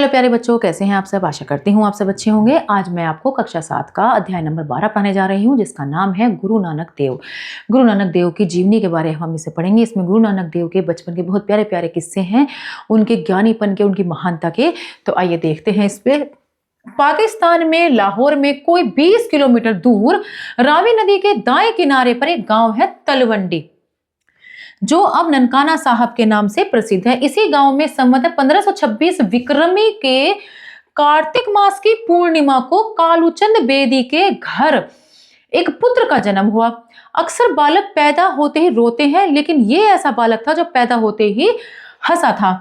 Hello प्यारे बच्चों, कैसे हैं आप सब। आशा करती हूँ आप सब अच्छे होंगे। आज मैं आपको कक्षा 7 का अध्याय नंबर 12 पढ़ाने जा रही हूँ, जिसका नाम है गुरु नानक देव। गुरु नानक देव की जीवनी के बारे में हम इसे पढ़ेंगे। इसमें गुरु नानक देव के बचपन के बहुत प्यारे प्यारे किस्से हैं, उनके ज्ञानीपन के, उनकी महानता के। तो आइए देखते हैं इस पे। पाकिस्तान में लाहौर में कोई 20 किलोमीटर दूर रावी नदी के दाएं किनारे पर एक गांव है तलवंडी, जो अब ननकाना साहब के नाम से प्रसिद्ध है। इसी गांव में संवत 1526 विक्रमी के कार्तिक मास की पूर्णिमा को कालूचंद बेदी के घर एक पुत्र का जन्म हुआ। अक्सर बालक पैदा होते ही रोते हैं, लेकिन ये ऐसा बालक था जो पैदा होते ही हंसा था।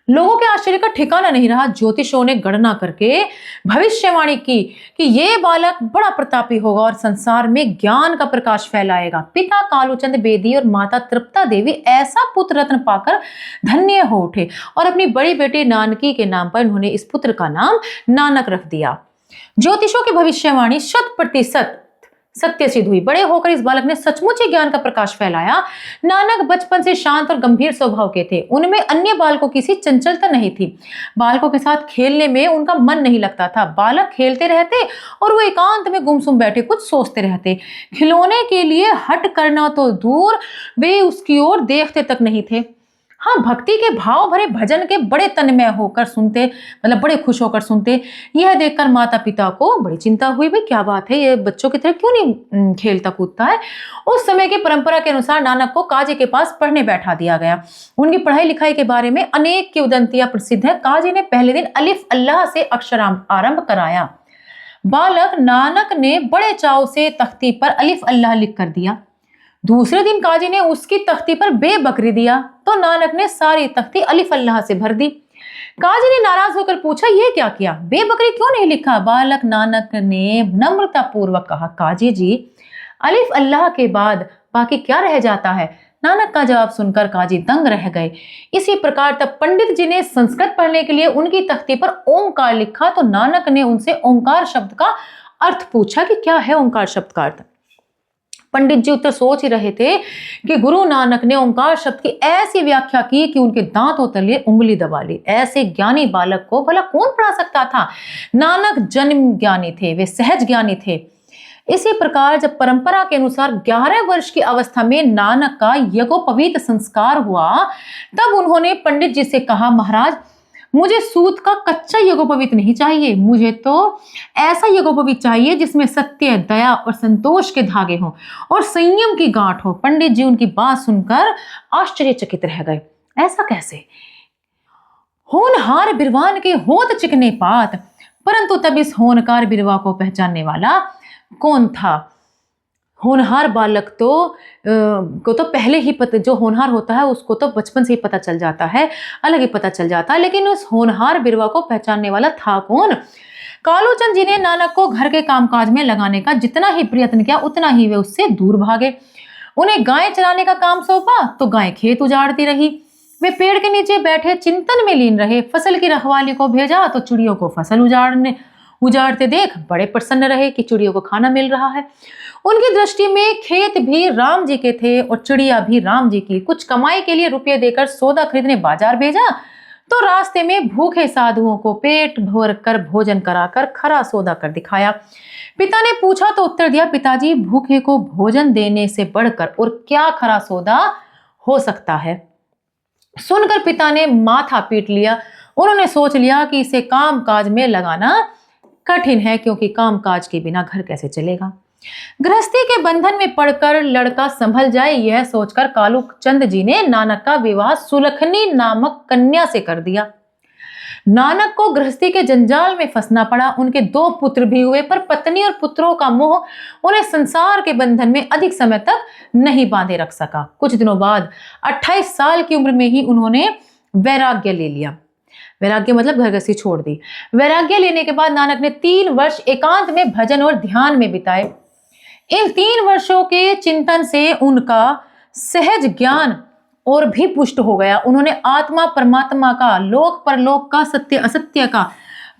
लोगों के आश्चर्य का ठिकाना नहीं रहा। ज्योतिषों ने गणना करके भविष्यवाणी की कि ये बालक बड़ा प्रतापी होगा और संसार में ज्ञान का प्रकाश फैलाएगा। पिता कालूचंद बेदी और माता तृप्ता देवी ऐसा पुत्र रत्न पाकर धन्य हो उठे और अपनी बड़ी बेटी नानकी के नाम पर उन्होंने इस पुत्र का नाम नानक रख दिया। ज्योतिषों की भविष्यवाणी 100% सत्य सिद्ध हुई। बड़े होकर इस बालक ने सचमुच ही ज्ञान का प्रकाश फैलाया। नानक बचपन से शांत और गंभीर स्वभाव के थे। उनमें अन्य बालकों की सी चंचलता नहीं थी। बालकों के साथ खेलने में उनका मन नहीं लगता था। बालक खेलते रहते और वो एकांत में गुमसुम बैठे कुछ सोचते रहते। खिलौने के लिए हट करना तो दूर, वे उसकी ओर देखते तक नहीं थे। हाँ, भक्ति के भाव भरे भजन के बड़े तन्मय होकर सुनते, मतलब बड़े खुश होकर सुनते। यह देखकर माता पिता को बड़ी चिंता हुई, भाई क्या बात है, ये बच्चों की तरह क्यों नहीं खेलता कूदता है। उस समय की परंपरा के अनुसार नानक को काजी के पास पढ़ने बैठा दिया गया। उनकी पढ़ाई लिखाई के बारे में अनेक किंवदंतियां प्रसिद्ध है। काजी ने पहले दिन अलिफ अल्लाह से अक्षर आरंभ कराया। बालक नानक ने बड़े चाव से तख्ती पर अलिफ अल्लाह लिख कर दिया। दूसरे दिन काजी ने उसकी तख्ती पर बेबकरी दिया तो नानक ने सारी तख्ती अलिफ अल्लाह से भर दी। काजी ने नाराज होकर पूछा, ये क्या किया, बेबकरी क्यों नहीं लिखा। बालक नानक ने नम्रता पूर्वक कहा, काजी जी, अलिफ अल्लाह के बाद बाकी क्या रह जाता है। नानक का जवाब सुनकर काजी दंग रह गए। इसी प्रकार तब पंडित जी ने संस्कृत पढ़ने के लिए उनकी तख्ती पर ओंकार लिखा तो नानक ने उनसे ओंकार शब्द का अर्थ पूछा कि क्या है ओंकार शब्द का अर्थ। पंडित जी उत्तर सोच ही रहे थे कि गुरु नानक ने ओंकार शब्द की ऐसी व्याख्या की कि उनके दांतों तले उंगली दबा ली। ऐसे ज्ञानी बालक को भला कौन पढ़ा सकता था। नानक जन्म ज्ञानी थे, वे सहज ज्ञानी थे। इसी प्रकार जब परंपरा के अनुसार 11 वर्ष की अवस्था में नानक का यज्ञोपवीत संस्कार हुआ, तब उन्होंने पंडित जी से कहा, महाराज मुझे सूत का कच्चा यज्ञोपवीत नहीं चाहिए, मुझे तो ऐसा यज्ञोपवीत चाहिए जिसमें सत्य, दया और संतोष के धागे हों और संयम की गांठ हो। पंडित जी उनकी बात सुनकर आश्चर्यचकित रह गए। ऐसा कैसे। होनहार बिरवान के होत चिकने पात, परंतु तब इस होनकार बिरवा को पहचानने वाला कौन था। होनहार बालक को तो पहले ही पता, जो होनहार होता है उसको तो बचपन से ही पता चल जाता है, अलग ही पता चल जाता है, लेकिन उस होनहार बिरवा को पहचानने वाला था कौन। कालूचंद जी ने नानक को घर के कामकाज में लगाने का जितना ही प्रयत्न किया, उतना ही वे उससे दूर भागे। उन्हें गाय चराने का काम सौंपा तो गाय खेत उजाड़ती रही। वे पेड़ के नीचे बैठे चिंतन में लीन रहे। फसल की रखवाली को भेजा तो चिड़ियों को फसल उजाड़ते देख बड़े प्रसन्न रहे कि चिड़ियों को खाना मिल रहा है। उनकी दृष्टि में खेत भी राम जी के थे और चिड़िया भी राम जी की। कुछ कमाई के लिए रुपये देकर सौदा खरीदने बाजार भेजा तो रास्ते में भूखे साधुओं को पेट भर कर भोजन कराकर खरा सौदा कर दिखाया। पिता ने पूछा तो उत्तर दिया, पिताजी भूखे को भोजन देने से बढ़कर और क्या खरा सौदा हो सकता है। सुनकर पिता ने माथा पीट लिया। उन्होंने सोच लिया कि इसे काम काज में लगाना कठिन है, क्योंकि कामकाज के बिना घर कैसे चलेगा। गृहस्थी के बंधन में पड़कर लड़का संभल जाए, यह सोचकर कालूचंद जी ने नानक का विवाह सुलखनी नामक कन्या से कर दिया। नानक को गृहस्थी के जंजाल में फंसना पड़ा। उनके 2 पुत्र भी हुए, पर पत्नी और पुत्रों का मोह उन्हें संसार के बंधन में अधिक समय तक नहीं बांधे रख सका। कुछ दिनों बाद 28 साल की उम्र में ही उन्होंने वैराग्य ले लिया। वैराग्य मतलब घर गृहस्थी छोड़ दी। वैराग्य लेने के बाद नानक ने 3 वर्ष एकांत में भजन और ध्यान में बिताए। इन 3 वर्षों के चिंतन से उनका सहज ज्ञान और भी पुष्ट हो गया। उन्होंने आत्मा परमात्मा का, लोक परलोक का, सत्य असत्य का,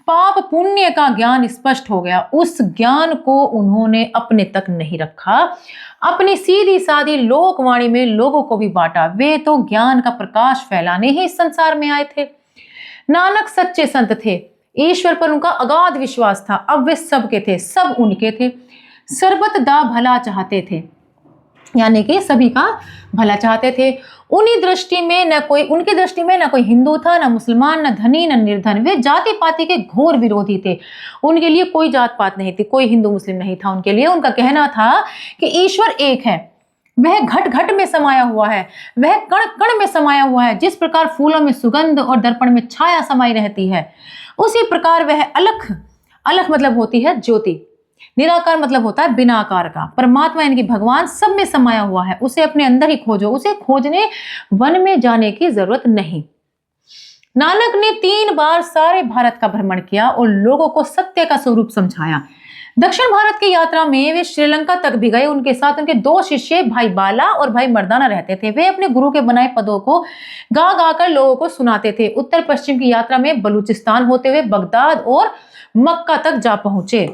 पाप पुण्य का ज्ञान स्पष्ट हो गया। उस ज्ञान को उन्होंने अपने तक नहीं रखा, अपनी सीधी सादी लोकवाणी में लोगों को भी बांटा। वे तो ज्ञान का प्रकाश फैलाने ही इस संसार में आए थे। नानक सच्चे संत थे, ईश्वर पर उनका अगाध विश्वास था। अब वे सबके थे, सब उनके थे। सर्बत दा भला चाहते थे, यानी कि सभी का भला चाहते थे। उनकी दृष्टि में न कोई हिंदू था, न मुसलमान, न धनी, न निर्धन। वे जाति पाति के घोर विरोधी थे। उनके लिए कोई जात पात नहीं थी, कोई हिंदू मुस्लिम नहीं था उनके लिए। उनका कहना था कि ईश्वर एक है, वह घट घट में समाया हुआ है, वह कण कण में समाया हुआ है। जिस प्रकार फूलों में सुगंध और दर्पण में छाया समाई रहती है, उसी प्रकार वह अलख, अलख मतलब होती है ज्योति, निराकार मतलब होता है बिना आकार का। परमात्मा यानी कि भगवान सब में समाया हुआ है, उसे अपने अंदर ही खोजो, उसे खोजने वन में जाने की जरूरत नहीं। नानक ने 3 बार सारे भारत का भ्रमण किया और लोगों को सत्य का स्वरूप समझाया। दक्षिण भारत की यात्रा में वे श्रीलंका तक भी गए। उनके साथ उनके 2 शिष्य भाई बाला और भाई मर्दाना रहते थे। वे अपने गुरु के बनाए पदों को गा गा कर लोगों को सुनाते थे। उत्तर पश्चिम की यात्रा में बलूचिस्तान होते हुए बगदाद और मक्का तक जा पहुंचे।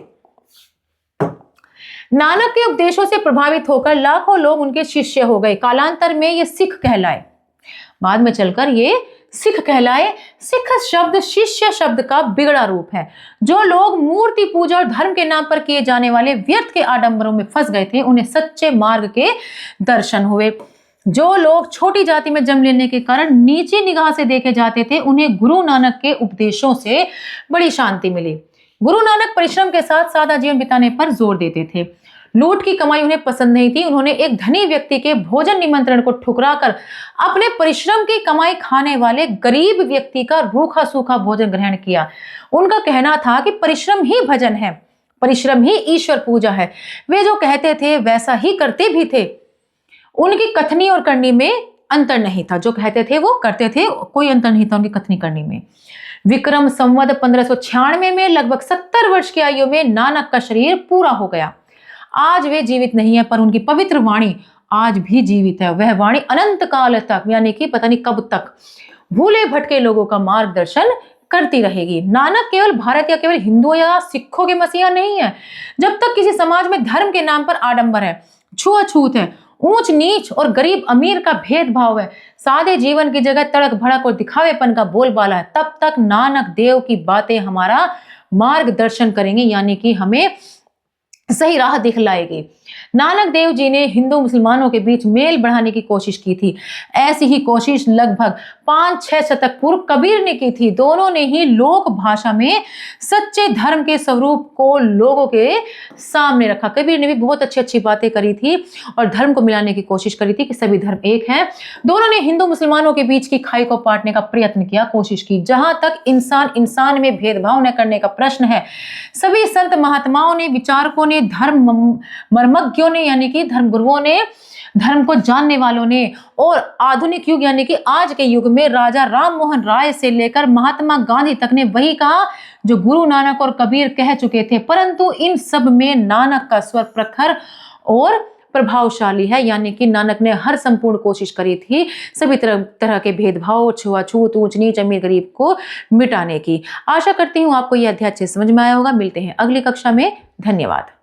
नानक के उपदेशों से प्रभावित होकर लाखों लोग उनके शिष्य हो गए। कालांतर में ये सिख कहलाए, बाद में चलकर ये सिख कहलाए। सिख शब्द शिष्य शब्द का बिगड़ा रूप है। जो लोग मूर्ति पूजा और धर्म के नाम पर किए जाने वाले व्यर्थ के आडंबरों में फंस गए थे, उन्हें सच्चे मार्ग के दर्शन हुए। जो लोग छोटी जाति में जन्म लेने के कारण नीची निगाह से देखे जाते थे, उन्हें गुरु नानक के उपदेशों से बड़ी शांति मिली। गुरु नानक परिश्रम के साथ सादा जीवन बिताने पर जोर देते थे। लूट की कमाई उन्हें पसंद नहीं थी। उन्होंने एक धनी व्यक्ति के भोजन निमंत्रण को ठुकराकर अपने परिश्रम की कमाई खाने वाले गरीब व्यक्ति का रूखा सूखा भोजन ग्रहण किया। उनका कहना था कि परिश्रम ही भजन है, परिश्रम ही ईश्वर पूजा है। वे जो कहते थे वैसा ही करते भी थे। उनकी कथनी और करनी में अंतर नहीं था। जो कहते थे वो करते थे, कोई अंतर नहीं था उनकी कथनी करनी में। विक्रम संवत 1596 में लगभग 70 वर्ष की आयु में नानक का शरीर पूरा हो गया। आज वे जीवित नहीं है, पर उनकी पवित्र वाणी आज भी जीवित है। वह वाणी अनंत काल तक, यानी कि पता नहीं कब तक, भूले भटके लोगों का मार्गदर्शन करती रहेगी। नानक केवल भारत या केवल हिंदुओं या सिखों के मसीहा नहीं है। जब तक किसी समाज में धर्म के नाम पर आडंबर है, छुआछूत है, ऊंच नीच और गरीब अमीर का भेदभाव है, सादे जीवन की जगह तड़क भड़क और दिखावेपन का बोलबाला है, तब तक नानक देव की बातें हमारा मार्गदर्शन करेंगी, यानी कि हमें सही राह दिखलाएगी। नानक देव जी ने हिंदू मुसलमानों के बीच मेल बढ़ाने की कोशिश की थी। ऐसी ही कोशिश लगभग 5-6 शतक पूर्व कबीर ने की थी। दोनों ने ही लोक भाषा में सच्चे धर्म के स्वरूप को लोगों के सामने रखा। कबीर ने भी बहुत अच्छी अच्छी बातें करी थी और धर्म को मिलाने की कोशिश करी थी कि सभी धर्म एक हैं। दोनों ने हिंदू मुसलमानों के बीच की खाई को पाटने का प्रयत्न किया, कोशिश की। जहां तक इंसान इंसान में भेदभाव न करने का प्रश्न है, सभी संत महात्माओं ने, विचारकों ने, धर्म मर्मज्ञों ने, यानी कि धर्म गुरुओं ने, धर्म को जानने वालों ने, और आधुनिक युग यानी कि आज के युग में राजा राम मोहन राय से लेकर महात्मा गांधी तक ने वही कहा जो गुरु नानक और कबीर कह चुके थे। परंतु इन सब में नानक का स्वर प्रखर और प्रभावशाली है, यानी कि नानक ने हर संपूर्ण कोशिश करी थी सभी तरह के भेदभाव, छुआछूत, ऊंच नीच, अमीर गरीब को मिटाने की। आशा करती हूँ आपको यह अध्याय अच्छे समझ में आया होगा। मिलते हैं अगली कक्षा में। धन्यवाद।